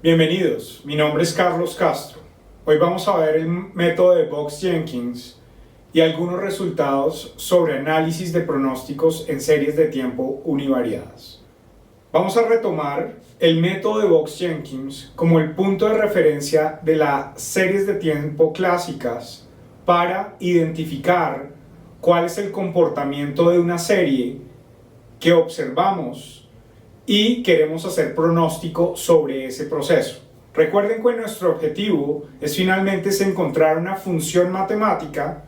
Bienvenidos, mi nombre es Carlos Castro. Hoy vamos a ver el método de Box-Jenkins y algunos resultados sobre análisis de pronósticos en series de tiempo univariadas. Vamos a retomar el método de Box-Jenkins como el punto de referencia de las series de tiempo clásicas para identificar cuál es el comportamiento de una serie que observamos y queremos hacer pronóstico sobre ese proceso. Recuerden que nuestro objetivo es finalmente encontrar una función matemática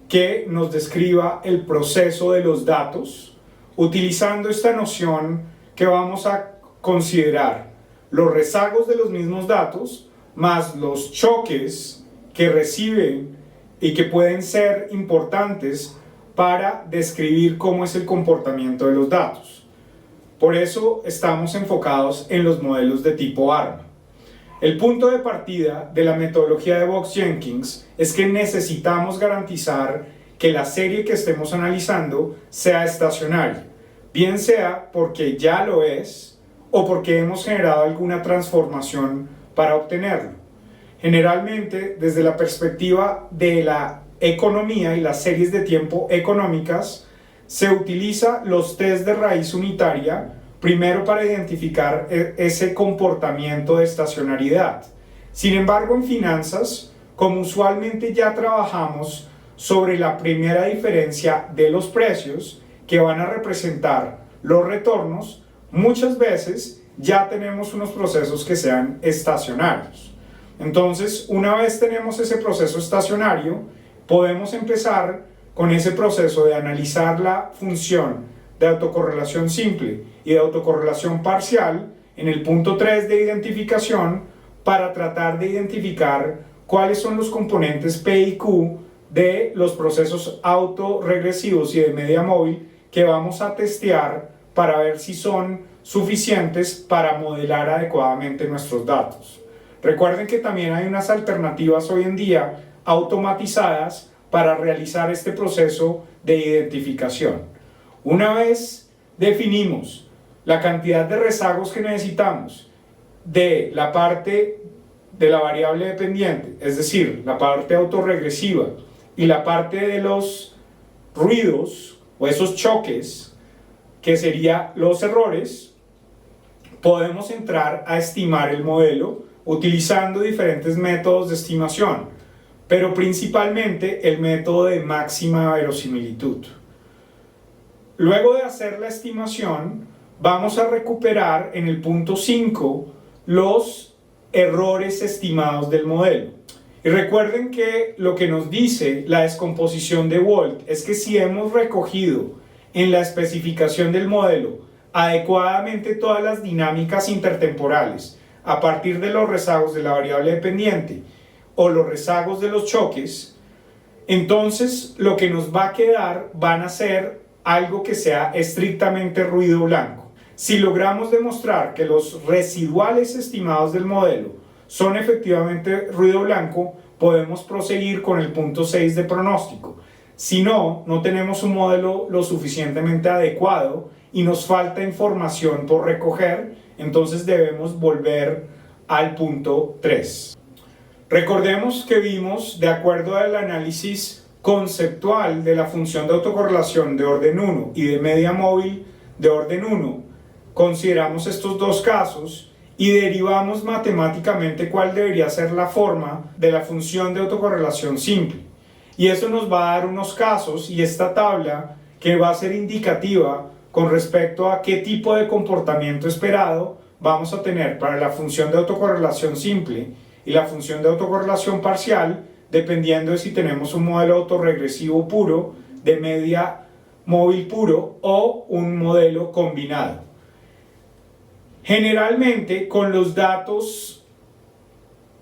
que nos describa el proceso de los datos, utilizando esta noción que vamos a considerar los rezagos de los mismos datos más los choques que reciben y que pueden ser importantes para describir cómo es el comportamiento de los datos. Por eso estamos enfocados en los modelos de tipo ARMA. El punto de partida de la metodología de Box-Jenkins es que necesitamos garantizar que la serie que estemos analizando sea estacionaria, bien sea porque ya lo es o porque hemos generado alguna transformación para obtenerlo. Generalmente, desde la perspectiva de la economía y las series de tiempo económicas, se utiliza los test de raíz unitaria primero para identificar ese comportamiento de estacionariedad. Sin embargo, en finanzas, como usualmente ya trabajamos sobre la primera diferencia de los precios que van a representar los retornos, muchas veces ya tenemos unos procesos que sean estacionarios. Entonces, una vez tenemos ese proceso estacionario, podemos empezar con ese proceso de analizar la función de autocorrelación simple y de autocorrelación parcial en el punto 3 de identificación para tratar de identificar cuáles son los componentes P y Q de los procesos autorregresivos y de media móvil que vamos a testear para ver si son suficientes para modelar adecuadamente nuestros datos. Recuerden que también hay unas alternativas hoy en día automatizadas para realizar este proceso de identificación. Una vez definimos la cantidad de rezagos que necesitamos de la parte de la variable dependiente, es decir, la parte autorregresiva y la parte de los ruidos o esos choques, que serían los errores, podemos entrar a estimar el modelo utilizando diferentes métodos de estimación, pero principalmente el método de máxima verosimilitud. Luego de hacer la estimación, vamos a recuperar en el punto 5 los errores estimados del modelo. Y recuerden que lo que nos dice la descomposición de Wald es que si hemos recogido en la especificación del modelo adecuadamente todas las dinámicas intertemporales a partir de los rezagos de la variable dependiente o los rezagos de los choques, entonces lo que nos va a quedar van a ser algo que sea estrictamente ruido blanco. Si logramos demostrar que los residuales estimados del modelo son efectivamente ruido blanco, podemos proseguir con el punto 6 de pronóstico. Si no, no tenemos un modelo lo suficientemente adecuado y nos falta información por recoger, entonces debemos volver al punto 3. Recordemos que vimos, de acuerdo al análisis conceptual de la función de autocorrelación de orden 1 y de media móvil de orden 1, consideramos estos dos casos y derivamos matemáticamente cuál debería ser la forma de la función de autocorrelación simple. Y eso nos va a dar unos casos y esta tabla que va a ser indicativa con respecto a qué tipo de comportamiento esperado vamos a tener para la función de autocorrelación simple y la función de autocorrelación parcial, dependiendo de si tenemos un modelo autorregresivo puro, de media móvil puro o un modelo combinado. Generalmente, con los datos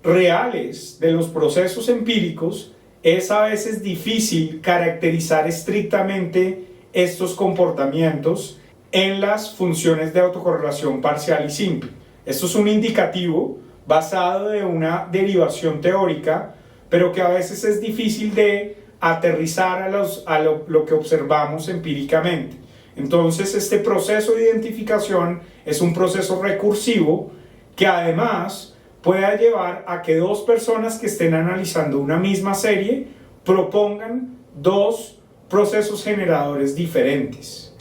reales de los procesos empíricos, es a veces difícil caracterizar estrictamente estos comportamientos en las funciones de autocorrelación parcial y simple. Esto es un indicativo basado de una derivación teórica, pero que a veces es difícil de aterrizar a lo que observamos empíricamente. Entonces, este proceso de identificación es un proceso recursivo que además pueda llevar a que dos personas que estén analizando una misma serie propongan dos procesos generadores diferentes.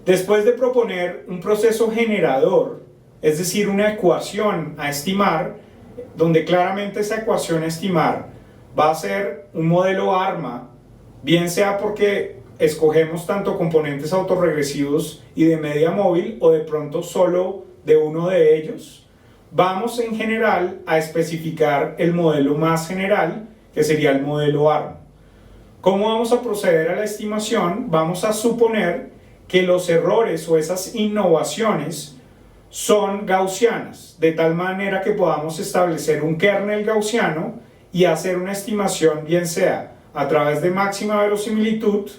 Después de proponer un proceso generador, es decir, una ecuación a estimar, donde claramente esa ecuación a estimar va a ser un modelo ARMA, bien sea porque escogemos tanto componentes autorregresivos y de media móvil o de pronto solo de uno de ellos, vamos en general a especificar el modelo más general, que sería el modelo ARMA. ¿Cómo vamos a proceder a la estimación? Vamos a suponer que los errores o esas innovaciones son gaussianas, de tal manera que podamos establecer un kernel gaussiano y hacer una estimación, bien sea a través de máxima verosimilitud,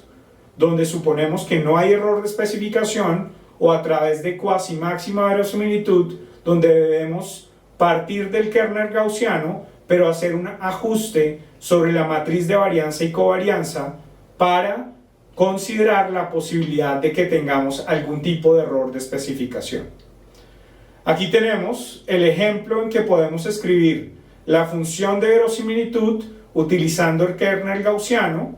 donde suponemos que no hay error de especificación, o a través de cuasi máxima verosimilitud, donde debemos partir del kernel gaussiano, pero hacer un ajuste sobre la matriz de varianza y covarianza para considerar la posibilidad de que tengamos algún tipo de error de especificación. Aquí tenemos el ejemplo en que podemos escribir la función de verosimilitud utilizando el kernel gaussiano,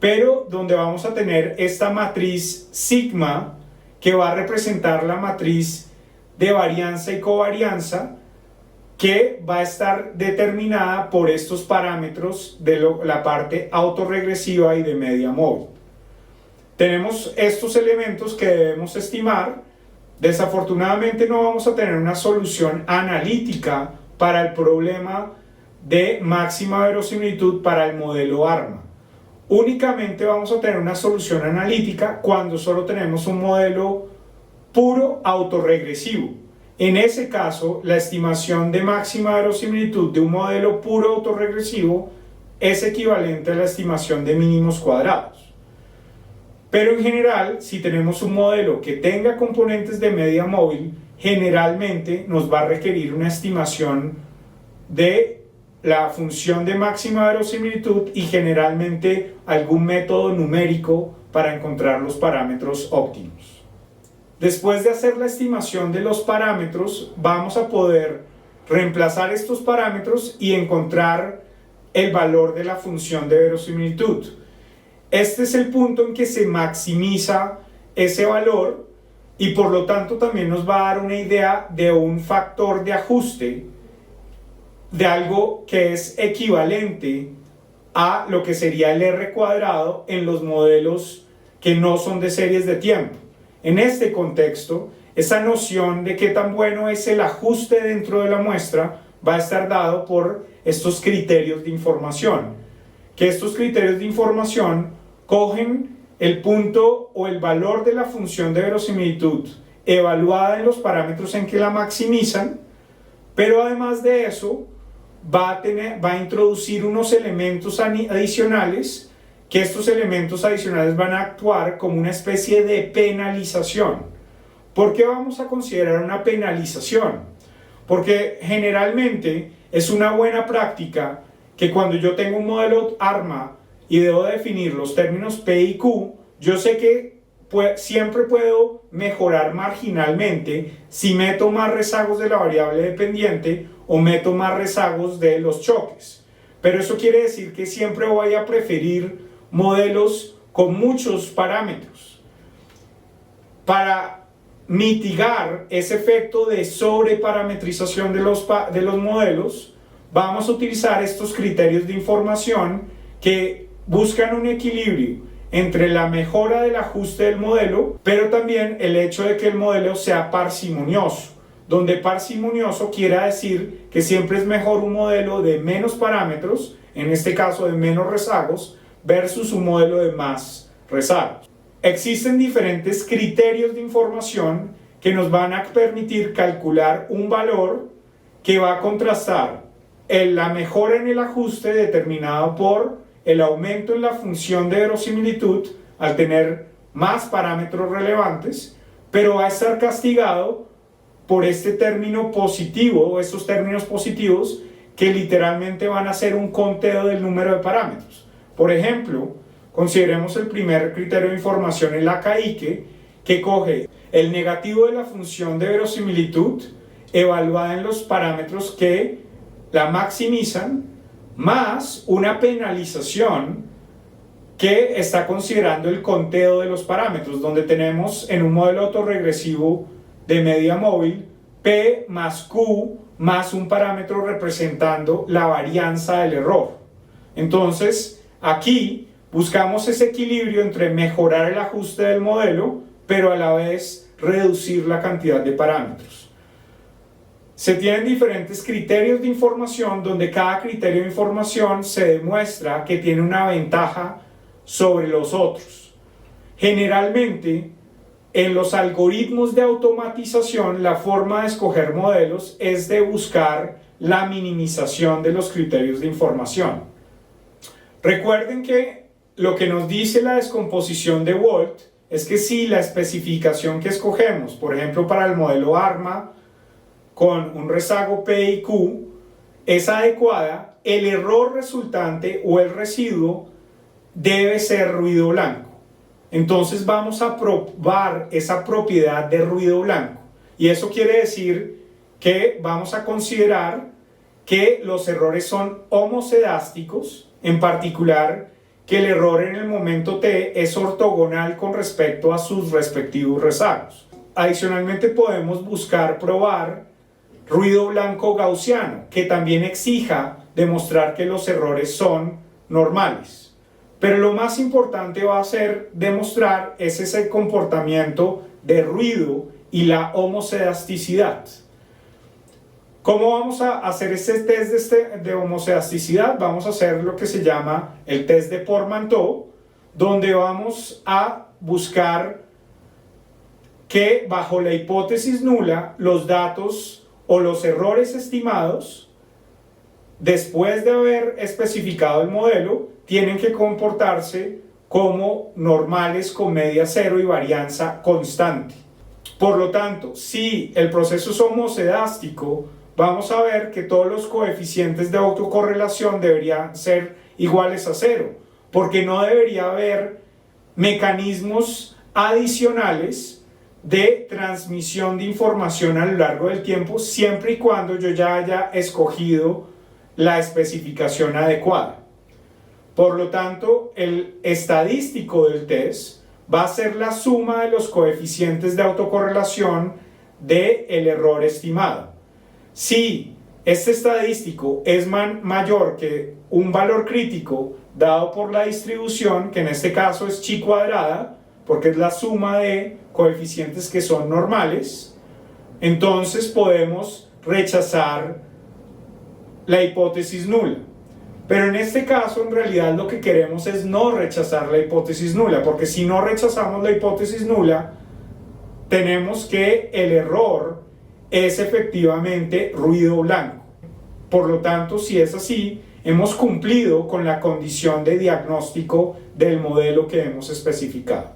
pero donde vamos a tener esta matriz sigma que va a representar la matriz de varianza y covarianza, que va a estar determinada por estos parámetros de la parte autorregresiva y de media móvil. Tenemos estos elementos que debemos estimar. Desafortunadamente no vamos a tener una solución analítica para el problema de máxima verosimilitud para el modelo ARMA. Únicamente vamos a tener una solución analítica cuando solo tenemos un modelo puro autorregresivo. En ese caso, la estimación de máxima verosimilitud de un modelo puro autorregresivo es equivalente a la estimación de mínimos cuadrados. Pero en general, si tenemos un modelo que tenga componentes de media móvil, generalmente nos va a requerir una estimación de la función de máxima verosimilitud y generalmente algún método numérico para encontrar los parámetros óptimos. Después de hacer la estimación de los parámetros, vamos a poder reemplazar estos parámetros y encontrar el valor de la función de verosimilitud. Este es el punto en que se maximiza ese valor y por lo tanto también nos va a dar una idea de un factor de ajuste, de algo que es equivalente a lo que sería el R cuadrado en los modelos que no son de series de tiempo. En este contexto, esa noción de qué tan bueno es el ajuste dentro de la muestra va a estar dado por estos criterios de información, que estos criterios de información cogen el punto o el valor de la función de verosimilitud evaluada en los parámetros en que la maximizan, pero además de eso va a introducir unos elementos adicionales, que estos elementos adicionales van a actuar como una especie de penalización. ¿Por qué vamos a considerar una penalización? Porque generalmente es una buena práctica que cuando yo tengo un modelo ARMA y debo definir los términos P y Q, yo sé que siempre puedo mejorar marginalmente si meto más rezagos de la variable dependiente o meto más rezagos de los choques. Pero eso quiere decir que siempre voy a preferir modelos con muchos parámetros. Para mitigar ese efecto de sobreparametrización de los modelos, vamos a utilizar estos criterios de información que buscan un equilibrio entre la mejora del ajuste del modelo, pero también el hecho de que el modelo sea parsimonioso, donde parsimonioso quiere decir que siempre es mejor un modelo de menos parámetros, en este caso de menos rezagos, versus un modelo de más rezagos. Existen diferentes criterios de información que nos van a permitir calcular un valor que va a contrastar la mejora en el ajuste determinado por el aumento en la función de verosimilitud al tener más parámetros relevantes, pero va a estar castigado por este término positivo o estos términos positivos que literalmente van a ser un conteo del número de parámetros. Por ejemplo, consideremos el primer criterio de información, el AKIK, que coge el negativo de la función de verosimilitud, evaluada en los parámetros que la maximizan, más una penalización que está considerando el conteo de los parámetros, donde tenemos en un modelo autorregresivo de media móvil P más Q más un parámetro representando la varianza del error. Entonces, aquí buscamos ese equilibrio entre mejorar el ajuste del modelo, pero a la vez reducir la cantidad de parámetros. Se tienen diferentes criterios de información donde cada criterio de información se demuestra que tiene una ventaja sobre los otros. Generalmente, en los algoritmos de automatización, la forma de escoger modelos es de buscar la minimización de los criterios de información. Recuerden que lo que nos dice la descomposición de Wald es que si la especificación que escogemos, por ejemplo para el modelo ARMA, con un rezago P y Q, es adecuada, el error resultante o el residuo debe ser ruido blanco. Entonces vamos a probar esa propiedad de ruido blanco. Y eso quiere decir que vamos a considerar que los errores son homocedásticos, en particular que el error en el momento T es ortogonal con respecto a sus respectivos rezagos. Adicionalmente podemos buscar probar ruido blanco gaussiano, que también exija demostrar que los errores son normales. Pero lo más importante va a ser demostrar ese comportamiento de ruido y la homocedasticidad. ¿Cómo vamos a hacer este test de homocedasticidad? Vamos a hacer lo que se llama el test de Portmanteau, donde vamos a buscar que bajo la hipótesis nula los datos o los errores estimados, después de haber especificado el modelo, tienen que comportarse como normales con media cero y varianza constante. Por lo tanto, si el proceso es homocedástico, vamos a ver que todos los coeficientes de autocorrelación deberían ser iguales a cero, porque no debería haber mecanismos adicionales de transmisión de información a lo largo del tiempo, siempre y cuando yo ya haya escogido la especificación adecuada. Por lo tanto, el estadístico del test va a ser la suma de los coeficientes de autocorrelación del error estimado. Si este estadístico es mayor que un valor crítico dado por la distribución, que en este caso es chi cuadrada, porque es la suma de coeficientes que son normales, entonces podemos rechazar la hipótesis nula. Pero en este caso, en realidad, lo que queremos es no rechazar la hipótesis nula, porque si no rechazamos la hipótesis nula, tenemos que el error es efectivamente ruido blanco. Por lo tanto, si es así, hemos cumplido con la condición de diagnóstico del modelo que hemos especificado.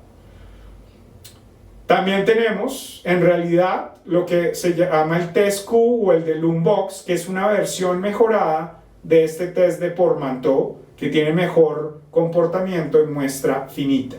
También tenemos, en realidad, lo que se llama el test Q o el de Loombox, que es una versión mejorada de este test de Portmanteau, que tiene mejor comportamiento en muestra finita.